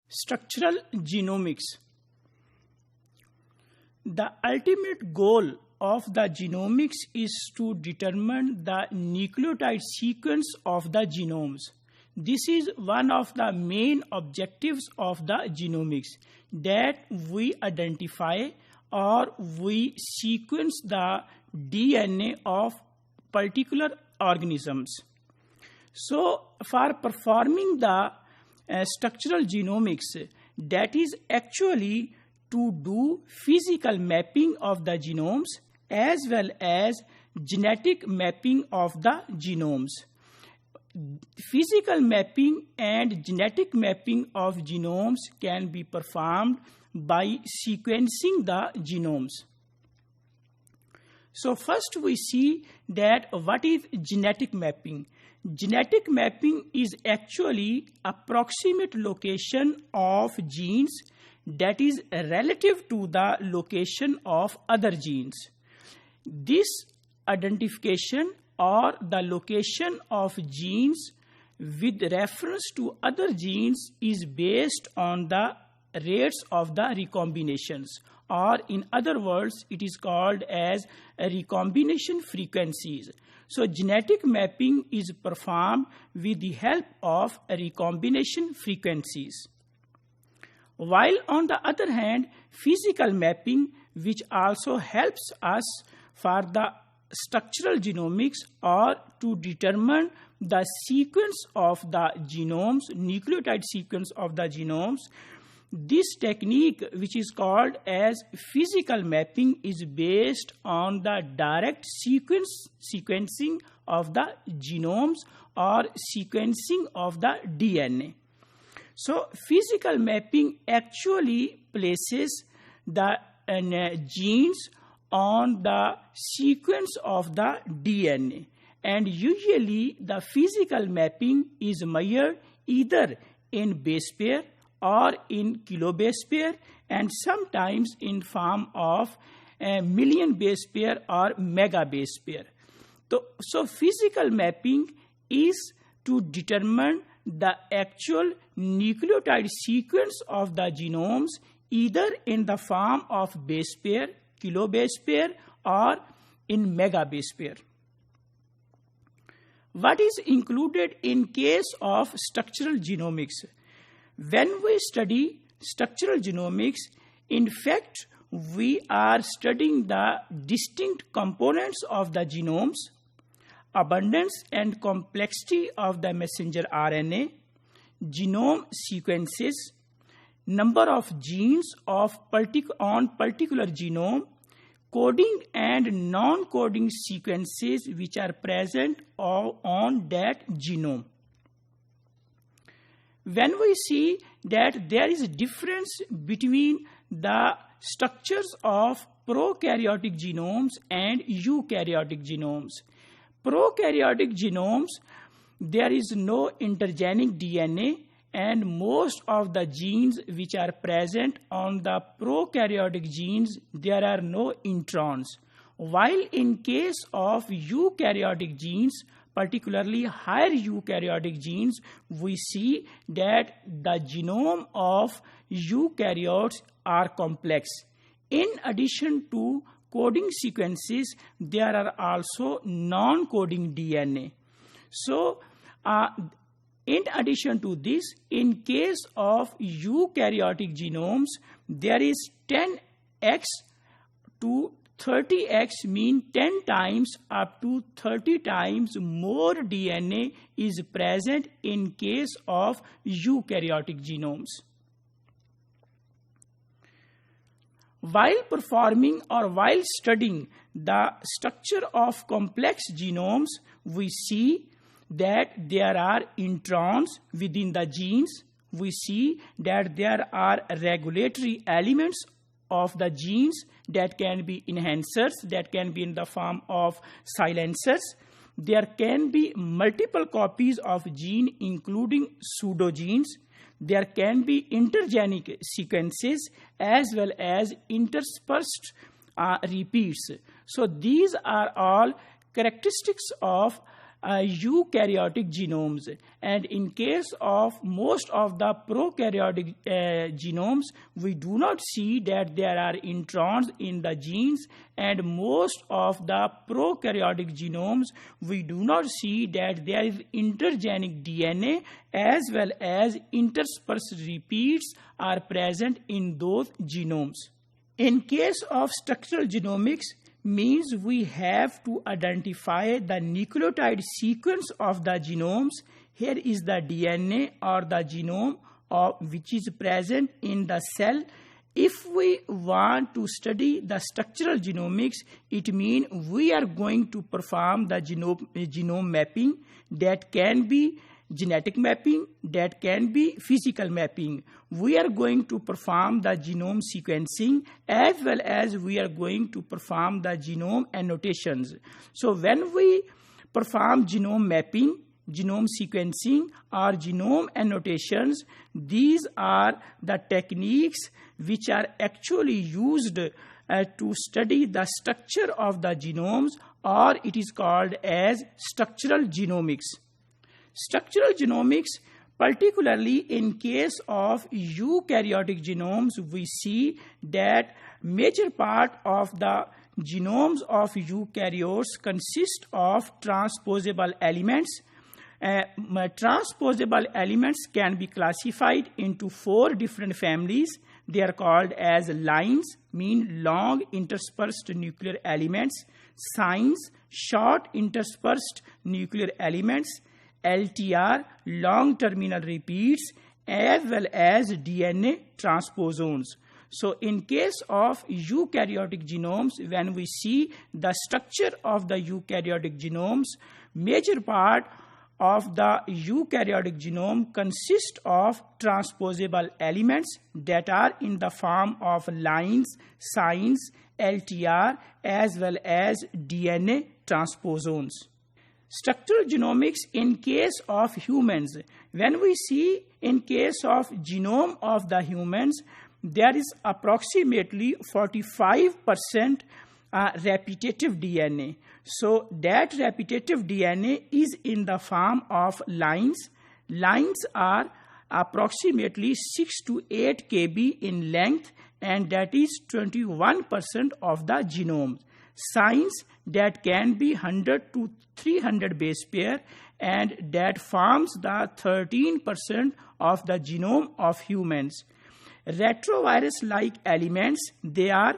Structural genomics. The ultimate goal of the genomics is to determine the nucleotide sequence of the genomes. This is one of the main objectives of the genomics, that we identify or we sequence the DNA of particular organisms. So, for performing the structural genomics, that is actually to do physical mapping of the genomes as well as genetic mapping of the genomes. Physical mapping and genetic mapping of genomes can be performed by sequencing the genomes. So first we see that what is genetic mapping. Genetic mapping is actually approximate location of genes that is relative to the location of other genes. This identification or the location of genes with reference to other genes is based on the rates of the recombinations, or in other words, it is called as recombination frequencies. So genetic mapping is performed with the help of recombination frequencies. While on the other hand, physical mapping, which also helps us for the structural genomics or to determine the sequence of the genomes, nucleotide sequence of the genomes, this technique, which is called as physical mapping, is based on the direct sequencing of the genomes or sequencing of the DNA. So physical mapping actually places the genes on the sequence of the DNA, and usually the physical mapping is measured either in base pair or in kilobase pair, and sometimes in form of a million base pair or mega base pair. So physical mapping is to determine the actual nucleotide sequence of the genomes either in the form of base pair, kilobase pair, or in mega base pair. What is included in case of structural genomics? When we study structural genomics, in fact, we are studying the distinct components of the genomes, abundance and complexity of the messenger RNA, genome sequences, number of genes on particular genome, coding and non-coding sequences which are present on that genome. When we see that there is a difference between the structures of prokaryotic genomes and eukaryotic genomes. Prokaryotic genomes, there is no intergenic DNA, and most of the genes which are present on the prokaryotic genes, there are no introns. While in case of eukaryotic genes, particularly higher eukaryotic genes, we see that the genome of eukaryotes are complex. In addition to coding sequences, there are also non-coding DNA. So, in addition to this, in case of eukaryotic genomes, there is 10x to 30x, mean 10 times up to 30 times more DNA is present in case of eukaryotic genomes. While performing or while studying the structure of complex genomes, we see that there are introns within the genes. We see that there are regulatory elements of the genes that can be enhancers, that can be in the form of silencers. There can be multiple copies of gene, including pseudogenes. There can be intergenic sequences as well as interspersed repeats. So these are all characteristics of eukaryotic genomes, and in case of most of the prokaryotic genomes, we do not see that there are introns in the genes, and most of the prokaryotic genomes, we do not see that there is intergenic DNA as well as interspersed repeats are present in those genomes. In case of structural genomics, means we have to identify the nucleotide sequence of the genomes. Here is the DNA or the genome which is present in the cell. If we want to study the structural genomics, it means we are going to perform the genome mapping. That can be genetic mapping, that can be physical mapping. We are going to perform the genome sequencing as well as we are going to perform the genome annotations. So when we perform genome mapping, genome sequencing or genome annotations, these are the techniques which are actually used to study the structure of the genomes, or it is called as structural genomics. Structural genomics, particularly in case of eukaryotic genomes, we see that major part of the genomes of eukaryotes consist of transposable elements. Transposable elements can be classified into 4 different families. They are called as lines, mean long interspersed nuclear elements, sines, short interspersed nuclear elements, LTR, long terminal repeats, as well as DNA transposons. So in case of eukaryotic genomes, when we see the structure of the eukaryotic genomes, major part of the eukaryotic genome consists of transposable elements that are in the form of lines, sines, LTR, as well as DNA transposons. Structural genomics in case of humans. When we see in case of genome of the humans, there is approximately 45% repetitive DNA. So that repetitive DNA is in the form of lines. Lines are approximately 6 to 8 kb in length, and that is 21% of the genome. Sines, that can be 100 to 300 base pair, and that forms the 13% of the genome of humans. Retrovirus-like elements, they are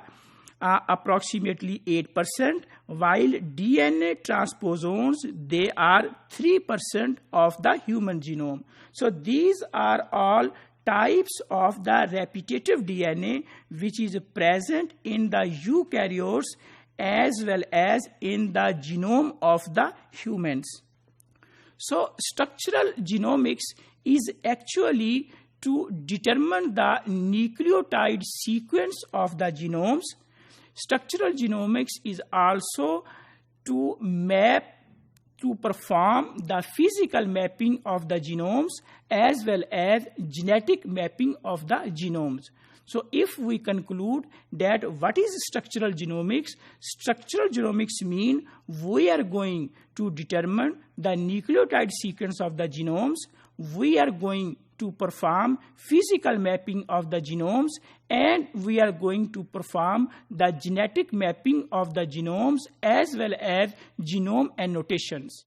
approximately 8%, while DNA transposons, they are 3% of the human genome. So these are all types of the repetitive DNA which is present in the eukaryotes as well as in the genome of the humans. So structural genomics is actually to determine the nucleotide sequence of the genomes. Structural genomics is also to perform the physical mapping of the genomes as well as genetic mapping of the genomes. So if we conclude that what is structural genomics mean we are going to determine the nucleotide sequence of the genomes, we are going to perform physical mapping of the genomes, and we are going to perform the genetic mapping of the genomes as well as genome annotations.